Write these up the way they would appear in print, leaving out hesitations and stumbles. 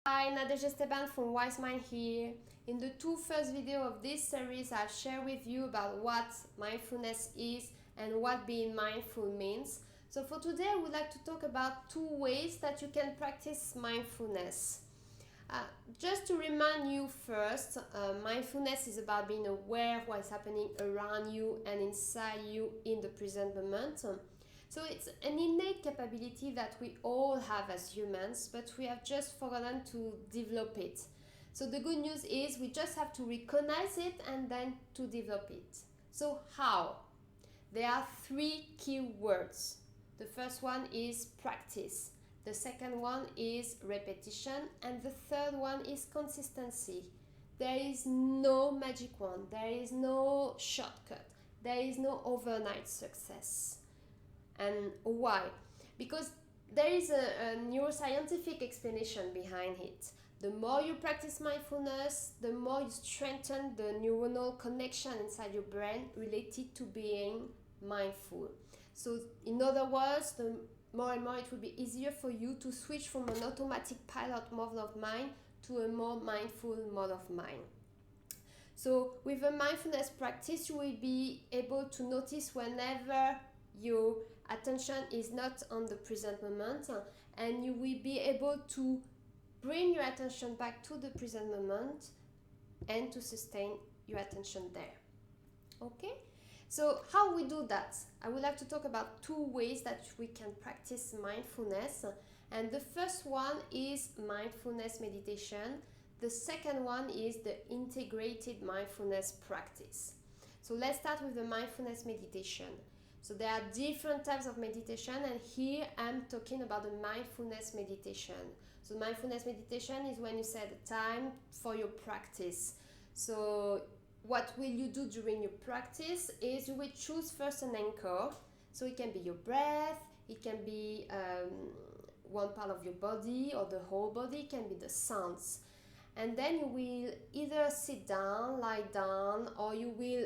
Hi, Nadege Esteban from Wise Mind here. In the two first videos of this series, I'll share with you about what mindfulness is and what being mindful means. So for today, I would like to talk about two ways that you can practice mindfulness. Uh, just to remind you first, mindfulness is about being aware of what's happening around you and inside you in the present moment. So it's an innate capability that we all have as humans, but we have just forgotten to develop it. So the good news is we just have to recognize it and then to develop it. So how? There are three key words. The first one is practice. The second one is repetition. And the third one is consistency. There is no magic wand. There is no shortcut. There is no overnight success. And why? Because there is a neuroscientific explanation behind it. The more you practice mindfulness, the more you strengthen the neuronal connection inside your brain related to being mindful. So, in other words, the more and more it will be easier for you to switch from an automatic pilot mode of mind to a more mindful mode of mind. So, with a mindfulness practice, you will be able to notice whenever your attention is not on the present moment, and you will be able to bring your attention back to the present moment and to sustain your attention there. Okay, so how we do that? I would like to talk about two ways that we can practice mindfulness, and the first one is mindfulness meditation. The second one is the integrated mindfulness practice. So let's start with the mindfulness meditation. So there are different types of meditation, and here I'm talking about the mindfulness meditation. So mindfulness meditation is when you set a time for your practice. So what will you do during your practice is you will choose first an anchor. So it can be your breath, it can be one part of your body or the whole body, it can be the sounds. And then you will either sit down, lie down, or you will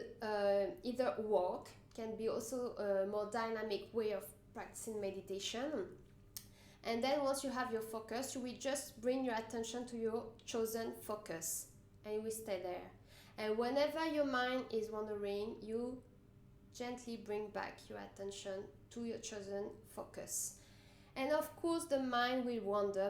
either walk. Can be also a more dynamic way of practicing meditation. And then once you have your focus, you will just bring your attention to your chosen focus and you will stay there. And whenever your mind is wandering, you gently bring back your attention to your chosen focus. And of course the mind will wander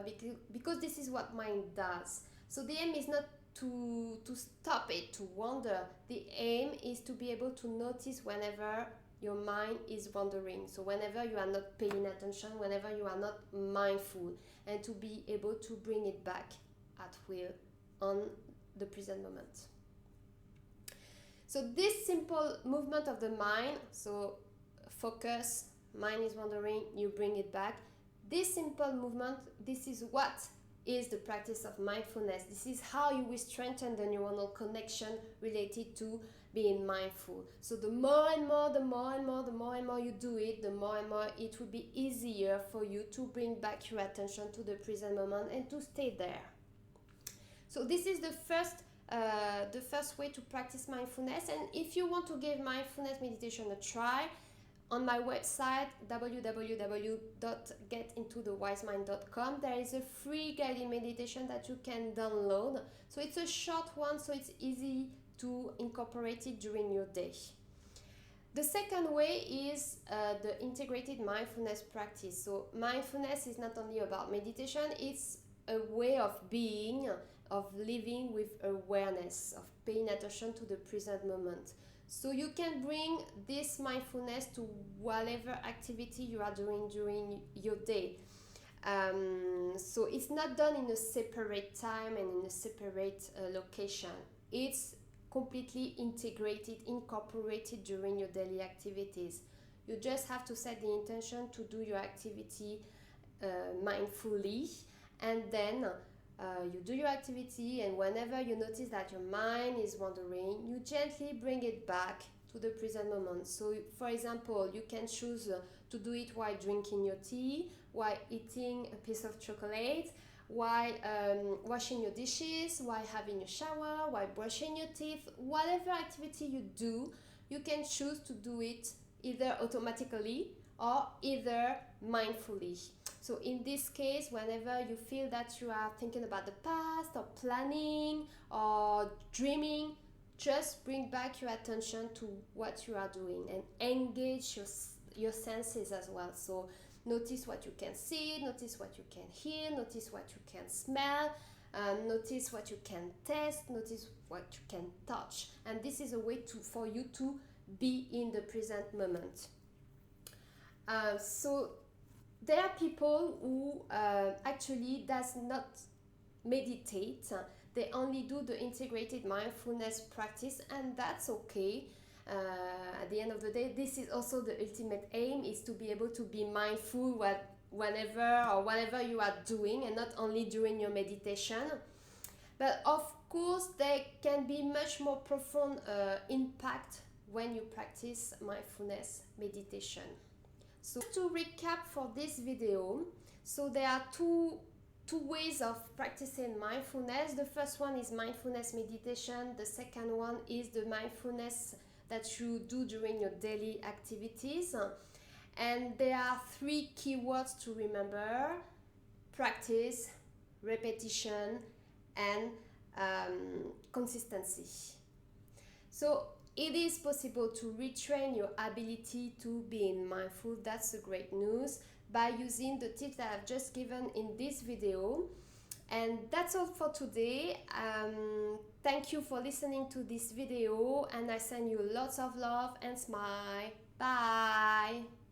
because this is what mind does. So the aim is not to stop it, to wander. The aim is to be able to notice whenever your mind is wandering. So whenever you are not paying attention, whenever you are not mindful, and to be able to bring it back at will on the present moment. So this simple movement of the mind, so focus, mind is wandering, you bring it back. This simple movement, this is what is the practice of mindfulness. This is how you will strengthen the neuronal connection related to being mindful. So the more and more you do it, the more and more it will be easier for you to bring back your attention to the present moment and to stay there. So this is the first way to practice mindfulness. And if you want to give mindfulness meditation a try, on my website www.getintothewisemind.com there is a free guided meditation that you can download. So it's a short one, so it's easy to incorporate it during your day. The second way is the integrated mindfulness practice. So mindfulness is not only about meditation, it's a way of being, of living with awareness, of paying attention to the present moment. So you can bring this mindfulness to whatever activity you are doing during your day. So it's not done in a separate time and in a separate location. It's completely integrated, incorporated during your daily activities. You just have to set the intention to do your activity mindfully, and then you do your activity, and whenever you notice that your mind is wandering, you gently bring it back to the present moment. So for example, you can choose to do it while drinking your tea, while eating a piece of chocolate, while washing your dishes, while having a shower, while brushing your teeth. Whatever activity you do, you can choose to do it either automatically or either mindfully. So in this case, whenever you feel that you are thinking about the past or planning or dreaming, just bring back your attention to what you are doing and engage your senses as well. So notice what you can see, notice what you can hear, notice what you can smell, notice what you can taste, notice what you can touch. And this is a way for you to be in the present moment. So there are people who actually does not meditate. They only do the integrated mindfulness practice, and that's okay. At the end of the day, this is also the ultimate aim, is to be able to be mindful whenever you are doing, and not only during your meditation. But of course, there can be much more profound impact when you practice mindfulness meditation. So to recap for this video, so there are two ways of practicing mindfulness. The first one is mindfulness meditation. The second one is the mindfulness that you do during your daily activities. And there are 3 keywords to remember: practice, repetition, and consistency. So it is possible to retrain your ability to be mindful. That's the great news, by using the tips that I've just given in this video. And that's all for today. Thank you for listening to this video, and I send you lots of love and smile. Bye.